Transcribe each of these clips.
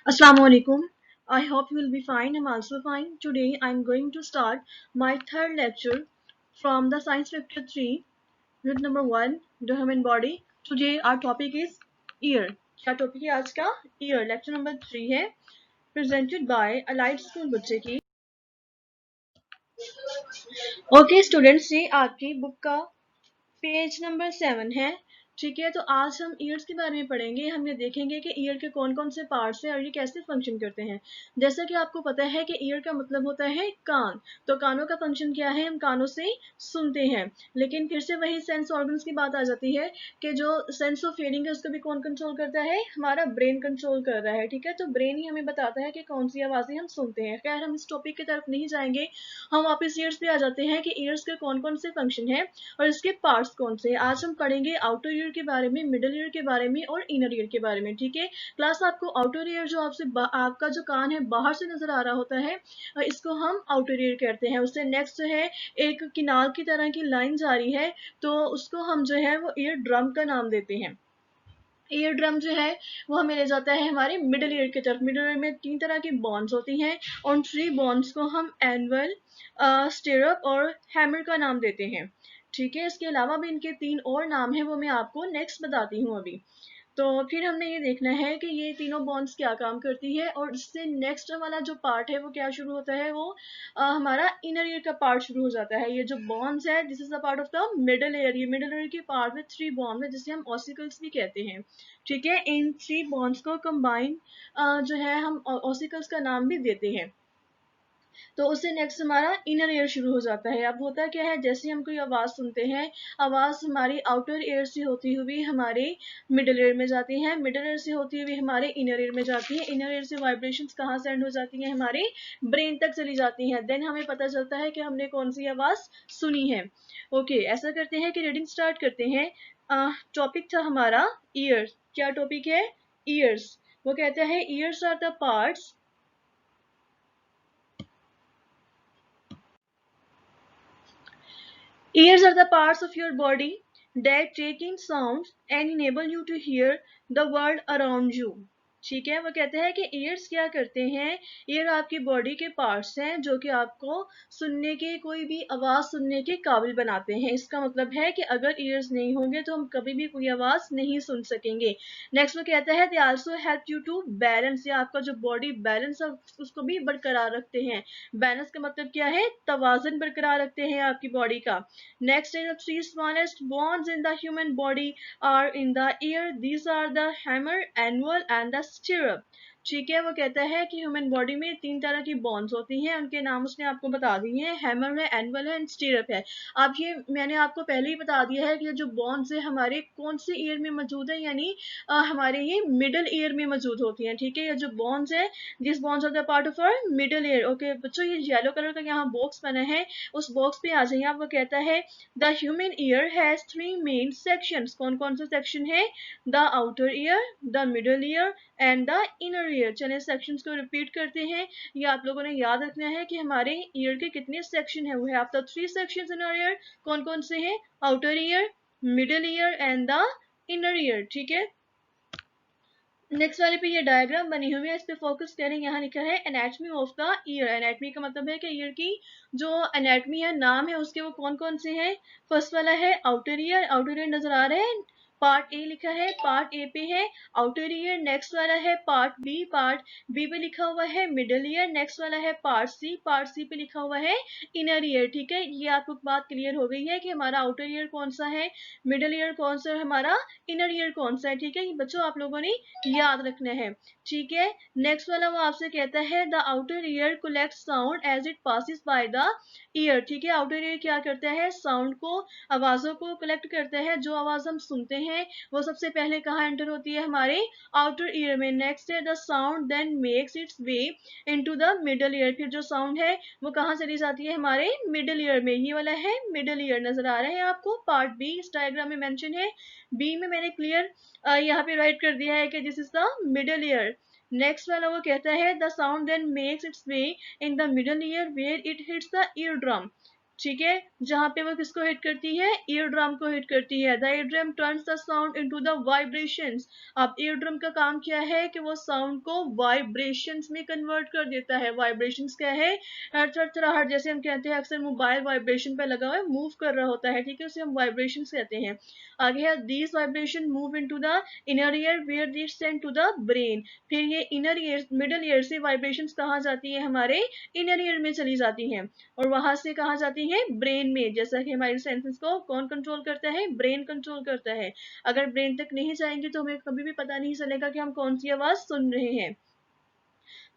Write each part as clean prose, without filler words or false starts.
Assalamu alaikum. I hope you will be fine. I'm also fine. Today I'm going to start my third lecture from the Science Factor 3, unit number 1, the human body. Today our topic is ear. क्या topic है आज का? Ear. Lecture number 3 है, presented by Allied School बच्चे की. Okay students, ये आपकी book का पेज नंबर 7 है. ठीक है, तो आज हम ईयर्स के बारे में पढ़ेंगे. हम ये देखेंगे कि ईयर के कौन कौन से पार्ट्स हैं और ये कैसे फंक्शन करते हैं. जैसा कि आपको पता है कि ईयर का मतलब होता है कान. तो कानों का फंक्शन क्या है? हम कानों से सुनते हैं. लेकिन फिर से वही सेंस ऑर्गन्स की बात आ जाती है कि जो सेंस ऑफ हियरिंग है उसको भी कौन कंट्रोल करता है? हमारा ब्रेन कंट्रोल कर रहा है. ठीक है, तो ब्रेन ही हमें बताता है कि कौन सी आवाजें हम सुनते हैं. खैर, हम इस टॉपिक की तरफ नहीं जाएंगे. हम वापस ईयर्स पे आ जाते हैं कि ईयर्स के कौन कौन से फंक्शन है और इसके पार्ट्स कौन से हैं. आज हम पढ़ेंगे आउटर ईयर के बारे में, मिडल ईयर के बारे में और इनर ईयर के बारे में. ठीक है, क्लास आपको आउटर ईयर जो आपका जो कान है बाहर से नजर आ रहा होता है, इसको हम आउटर ईयर कहते हैं. उससे नेक्स्ट जो है एक किनार की तरह की लाइन जा रही है, तो उसको हम जो है वो ईयर ड्रम का नाम देते हैं. ईयर ड्रम जो है वो हमें ले जाता है हमारे मिडल ईयर की तरफ. मिडल ईयर में 3 तरह की बॉन्स होती हैं. उन 3 बॉन्स को हम एनुअल, स्टिरअप और हैमर का नाम देते हैं. ठीक है, इसके अलावा भी इनके 3 और नाम हैं, वो मैं आपको नेक्स्ट बताती हूँ अभी. तो फिर हमने ये देखना है कि ये तीनों बॉन्ड्स क्या काम करती है और इससे नेक्स्ट वाला जो पार्ट है वो क्या शुरू होता है, वो हमारा इनर ईयर का पार्ट शुरू हो जाता है. ये जो बॉन्ड्स है, this is the part of the middle year. ये मिडल ईयर के पार्ट में 3 बॉन्ड है जिसे हम ऑसिकल्स भी कहते हैं. ठीक है, इन 3 बॉन्ड्स को कंबाइन जो है हम ऑसिकल्स का नाम भी देते हैं. तो उससे नेक्स्ट हमारा इनर ईयर शुरू हो जाता है. अब होता क्या है, जैसे हम कोई आवाज सुनते हैं, आवाज हमारी आउटर ईयर से होती हुई हमारे मिडल ईयर में जाती है, मिडल ईयर से होती हुई हमारे इनर ईयर में जाती है, इनर ईयर से वाइब्रेशंस कहाँ सेंड हो जाती हैं? हमारे ब्रेन तक चली जाती हैं. देन हमें पता चलता है कि हमने कौन सी आवाज सुनी है. ओके, ऐसा करते हैं कि रीडिंग स्टार्ट करते हैं. टॉपिक था हमारा ईयर. क्या टॉपिक है? ईयर्स. वो कहता है ears are the parts. Ears are the parts of your body that take in sounds and enable you to hear the world around you. ठीक है, वो कहते हैं कि ईयर्स क्या करते हैं. ईयर आपकी बॉडी के पार्ट्स हैं जो कि आपको सुनने के, कोई भी आवाज सुनने के काबिल बनाते हैं. इसका मतलब है कि अगर ईयर्स नहीं होंगे तो हम कभी भी कोई आवाज नहीं सुन सकेंगे. नेक्स्ट वो कहता है they also help you to balance. या आपका जो बॉडी बैलेंस है उसको भी बरकरार रखते हैं. बैलेंस का मतलब क्या है? तवाजन बरकरार रखते हैं आपकी बॉडी का. Next is the 3 smallest bones in the human body are in the ear. These are the hammer, anvil and the stirrup. ठीक है, वो कहता है कि ह्यूमन बॉडी में 3 तरह की बॉन्स होती हैं. उनके नाम उसने आपको बता दिए हैं, हैमर है, एनवल है एंड स्टीरअप है. अब ये मैंने आपको पहले ही बता दिया है कि ये जो बॉन्स है हमारे कौन से ईयर में मौजूद है, यानी हमारे ये मिडल ईयर में मौजूद होती हैं. ठीक है, ये जो बॉन्स है, this bones are the part of our middle ear. Okay बच्चों, ये येलो कलर का यहाँ बॉक्स बना है, उस बॉक्स पे आ जाइए आप. वो कहता है the human year has 3 main sections. कौन कौन से सेक्शन है? The outer year, the middle ear and the inner year. चलिए सेक्शंस को रिपीट करते हैं. ये आप लोगों ने याद रखना है कि हमारे ईयर के कितने सेक्शन है. वो है after 3 sections in our ear. कौन कौन से हैं? Outer ear, middle ear and the inner ear. ठीक है, नेक्स्ट वाले पे ये डायग्राम बनी हुई है, इस पे फोकस करें. यहाँ लिखा है anatomy of the year. Anatomy का मतलब है कि ईयर की जो एनाटॉमी है, नाम है उसके, वो कौन कौन से हैं. फर्स्ट वाला है आउटर ईयर. आउटर ईयर नजर आ रहा है, पार्ट ए लिखा है, पार्ट ए पे है आउटर ईयर. नेक्स्ट वाला है पार्ट बी, पार्ट बी पे लिखा हुआ है मिडल ईयर. नेक्स्ट वाला है पार्ट सी, पार्ट सी पे लिखा हुआ है इनर ईयर. ठीक है, ये आपको बात क्लियर हो गई है कि हमारा आउटर ईयर कौन सा है, मिडल ईयर कौन सा है, हमारा इनर ईयर कौन सा है. ठीक है, ये बच्चों आप लोगों ने याद रखना है. ठीक है, नेक्स्ट वाला वो आपसे कहता है the outer ear collect sound as it passes by the ear. ठीक है, आउटर ईयर क्या करता है? साउंड को, आवाजों को कलेक्ट करता है. जो आवाज हम सुनते हैं वो सबसे पहले कहाँ एंटर होती है? हमारे आउटर ईयर में. नेक्स्ट है the sound then makes its way into the middle ear. फिर जो साउंड है वो कहाँ चली जाती है? हमारे मिडल ईयर में. ये वाला है मिडल ईयर. नजर आ रहा है आपको? पार्ट बी इस डायग्राम में मेंशन है. बी में मैंने क्लियर यहाँ पे राइट कर दिया है कि this is the middle ear. Next वाला वो कहता है the sound then makes its way in the middle ear where it hits the eardrum. ठीक है, जहां पे वो किसको हिट करती है, ईयर ड्रम को हिट करती है। The ear drum turns the sound into the vibrations. अब ईयर ड्रम का काम क्या है कि वो साउंड को वाइब्रेशंस में कन्वर्ट कर देता है। वाइब्रेशंस क्या है, थरथराहट, जैसे हम कहते हैं अक्सर मोबाइल वाइब्रेशन पे लगा हुआ है, मूव कर रहा होता है, ठीक है, उसे हम वाइब्रेशंस कहते हैं। आगे है these vibration move into the inner ear where they send to the brain. फिर ये इनर ईयर, मिडल ईयर से वाइब्रेशंस कहाँ जाती है, हमारे इनर ईयर में चली जाती हैं, और वहां से कहा जाती है ब्रेन में। जैसा कि हमारे सेंसेस को कौन कंट्रोल करता है, ब्रेन कंट्रोल करता है। अगर ब्रेन तक नहीं जाएंगे तो हमें कभी भी पता नहीं चलेगा कि हम कौन सी आवाज सुन रहे हैं।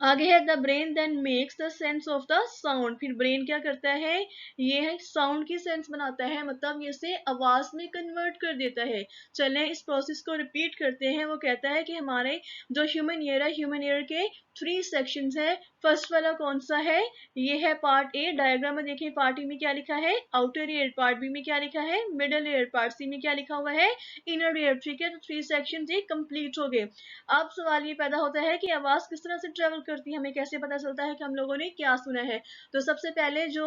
आगे है the brain then makes the sense of the sound. फिर ब्रेन क्या करता है, ये साउंड की सेंस बनाता है, मतलब ये से आवाज में कन्वर्ट कर देता है। चलें इस प्रोसेस को रिपीट करते हैं। वो कहता है कि हमारे जो ह्यूमन ईयर है, ह्यूमन ईयर के 3 सेक्शंस है। फर्स्ट वाला कौन सा है, ये है पार्ट ए। डायग्राम में देखिए पार्ट ए में क्या लिखा है, आउटर ईयर। पार्ट बी में क्या लिखा है, मिडल ईयर। पार्ट सी में क्या लिखा हुआ है, इनर ईयर। ठीक है, तो 3 सेक्शंस ये कंप्लीट हो गए। अब सवाल ये पैदा होता है कि आवाज किस तरह से ट्रेवल करती है, हमें कैसे पता चलता है कि हम लोगों ने क्या सुना है। तो सबसे पहले जो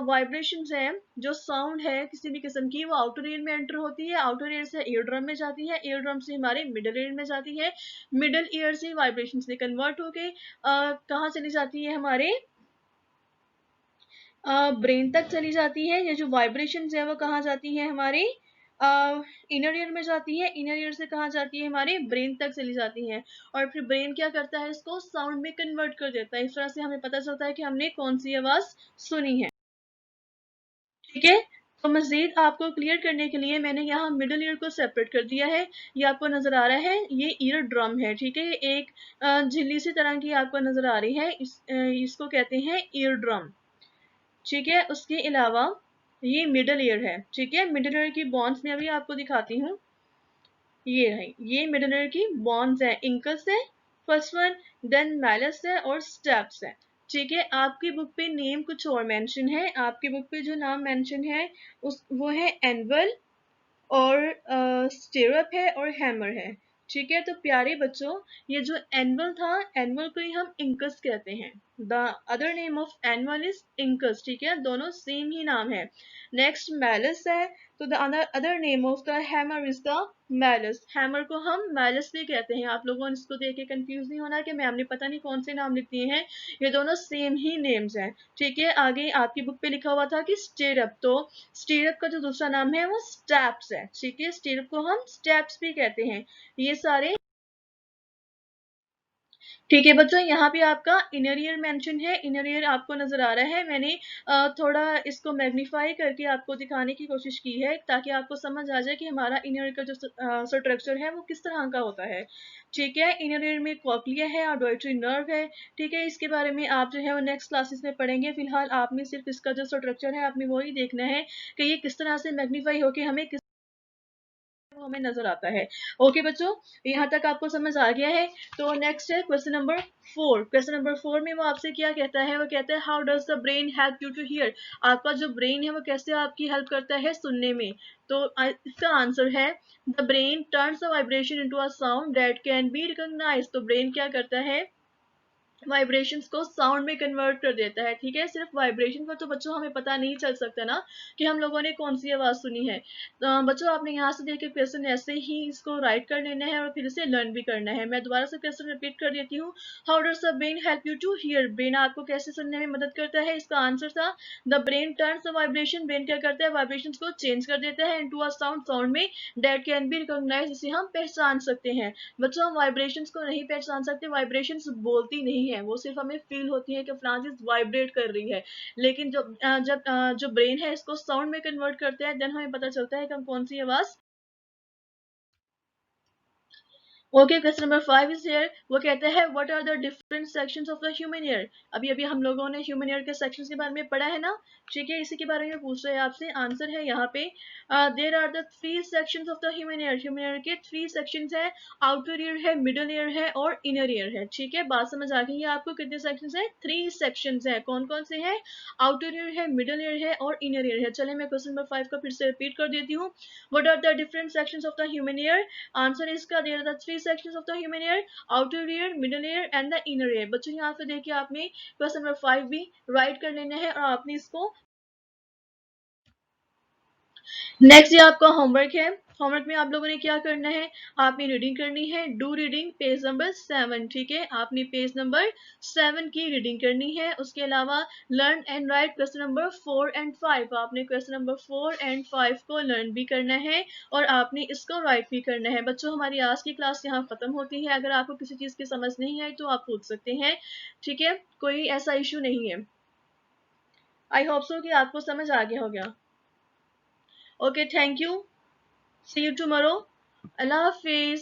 वाइब्रेशंस है, जो साउंड है किसी भी किस्म की, वो आउटर ईयर में एंटर होती है, आउटर ईयर से ईयर ड्रम में जाती है, ईयर ड्रम से हमारे मिडल ईयर में जाती है, मिडल ईयर से वाइब्रेशंस में कन्वर्ट होके कहाँ चली जाती है, हमारे ब्रेन तक चली जाती है। ये जो वाइब्रेशंस है वो कहाँ जाती है, हमारे इनर ईयर में जाती है, इनर ईयर से कहाँ जाती है, हमारे ब्रेन तक चली जाती है, और फिर ब्रेन क्या करता है, इसको साउंड में कन्वर्ट कर देता है। इस तरह से हमें पता चलता है कि हमने कौन सी आवाज सुनी है। ठीक है, तो मजीद आपको क्लियर करने के लिए मैंने यहाँ मिडल ईयर को सेपरेट कर दिया है। ये आपको नजर आ रहा है, ये ईयर ड्रम है। ठीक है, ये एक झिल्ली सी तरह की आपको नजर आ रही है, इसको कहते हैं ईयर ड्रम। ठीक है, उसके अलावा ये मिडल ईयर है। ठीक है, मिडल ईयर की बॉन्स मैं अभी आपको दिखाती हूँ। ये है, ये मिडल ईयर की बॉन्स है, इंकस है फर्स्ट वन, देन मैलस है और स्टेप्स है। ठीक है, आपकी बुक पे नेम कुछ और मेंशन है। आपकी बुक पे जो नाम मेंशन है उस वो है एनवल और स्टेरअप है और हैमर है। ठीक है, तो प्यारे बच्चों, ये जो एनुअल था, एनुअल को ही हम इंकस कहते हैं। The other name of annual is incus. ठीक है, दोनों सेम ही नाम है। नेक्स्ट मैलस है, तो the other name of the hammer is the malleus. Hammer को हम मैलस भी कहते हैं। आप लोगों ने इसको देख के कंफ्यूज नहीं होना कि मैम ने पता नहीं कौन से नाम लिख दिए हैं, ये दोनों सेम ही नेम्स हैं। ठीक है, आगे आपकी बुक पे लिखा हुआ था कि स्टेरअप, तो स्टीरअप का जो दूसरा नाम है वो स्टेप्स है। ठीक है, स्टीरअप को हम स्टेप्स भी कहते हैं। ये सारे ठीक है बच्चों, यहाँ पे आपका इनर ईयर मेंशन है। इनर ईयर आपको नजर आ रहा है, मैंने थोड़ा इसको मैग्नीफाई करके आपको दिखाने की कोशिश की है ताकि आपको समझ आ जाए कि हमारा इनर ईयर का जो स्ट्रक्चर है वो किस तरह का होता है। ठीक है, इनर ईयर में कॉक्लिया है और ऑडिटरी नर्व है। ठीक है, इसके बारे में आप जो है वो नेक्स्ट क्लासेस में पढ़ेंगे। फिलहाल आपने सिर्फ इसका जो स्ट्रक्चर है आपने वही देखना है कि ये किस तरह से मैग्नीफाई होके हमें वो हमें नजर आता है। ओके बच्चों, यहाँ तक आपको समझ आ गया है। तो नेक्स्ट है क्वेश्चन नंबर 4। क्वेश्चन नंबर 4 में वो आपसे क्या कहता है, वो कहता है how does the brain help you to hear. आपका जो ब्रेन है वो कैसे आपकी हेल्प करता है सुनने में। तो इसका आंसर है the brain turns the vibration into a sound that can be recognised. तो ब्रेन क्या करता है, वाइब्रेशंस को साउंड में कन्वर्ट कर देता है। ठीक है, सिर्फ वाइब्रेशन पर तो बच्चों हमें पता नहीं चल सकता ना कि हम लोगों ने कौन सी आवाज सुनी है। बच्चों आपने यहाँ से देख के क्वेश्चन ऐसे ही इसको राइट कर लेना है और फिर इसे लर्न भी करना है। मैं दोबारा से क्वेश्चन रिपीट कर देती हूँ। How does the brain help you to hear. Brain आपको कैसे सुनने में मदद करता है। इसका आंसर था the brain turns the vibration. Brain क्या करता है, वाइब्रेशन को चेंज कर देता है इनटू अ साउंड, साउंड में दैट कैन बी रिकॉग्नाइज, जिसे हम पहचान सकते हैं। बच्चों हम वाइब्रेशंस को नहीं पहचान सकते, वाइब्रेशंस बोलती नहीं है, वो सिर्फ हमें फील होती है कि फलाना चीज वाइब्रेट कर रही है। लेकिन जब जो ब्रेन है इसको साउंड में कन्वर्ट करते हैं, देन हमें पता चलता है कि हम कौन सी आवाज। Okay, question number 5 is here. वो कहते हैं what are the different sections of the human ear. अभी अभी हम लोगों ने ह्यूमन ईयर के सेक्शंस के बारे में पढ़ा है ना। ठीक है, इसी के बारे में पूछ रहे हैं आपसे। आंसर है यहाँ पे there are the 3 sections of the human ear. Human ear के 3 सेक्शंस है, आउटर ईयर है, मिडल ईयर है और इनर ईयर है। ठीक है, बात समझ आ गई है आपको। कितने सेक्शंस है, 3 सेक्शंस है। कौन कौन से हैं, आउटर ईयर है, मिडल ईयर है और इनर ईयर है। चले मैं क्वेश्चन नंबर 5 को फिर से रिपीट कर देती हूँ। What are the different sections of the human ear. Answer इसका there are the 3 sections of the human ear, outer ear, middle ear and the inner ear। बच्चों यहाँ पे देखिए आपने क्वेश्चन नंबर 5 भी राइट कर लेना है और आपने इसको नेक्स्ट ये आपका होमवर्क है। होमवर्क में आप लोगों ने क्या करना है, आपने रीडिंग करनी है। डू रीडिंग पेज नंबर 7, ठीक है, आपने पेज नंबर 7 की रीडिंग करनी है। उसके अलावा learn and right question number 4 and 5, आपने क्वेश्चन नंबर 4 एंड 5 को लर्न भी करना है और आपने इसको राइट भी करना है। बच्चों, हमारी आज की क्लास यहाँ खत्म होती है। अगर आपको किसी चीज़ की समझ नहीं आई तो आप पूछ सकते हैं, ठीक है, कोई ऐसा इशू नहीं है। आई होप सो कि आपको समझ आ गया होगा। Okay, thank you, see you tomorrow, अल्लाह हाफिज।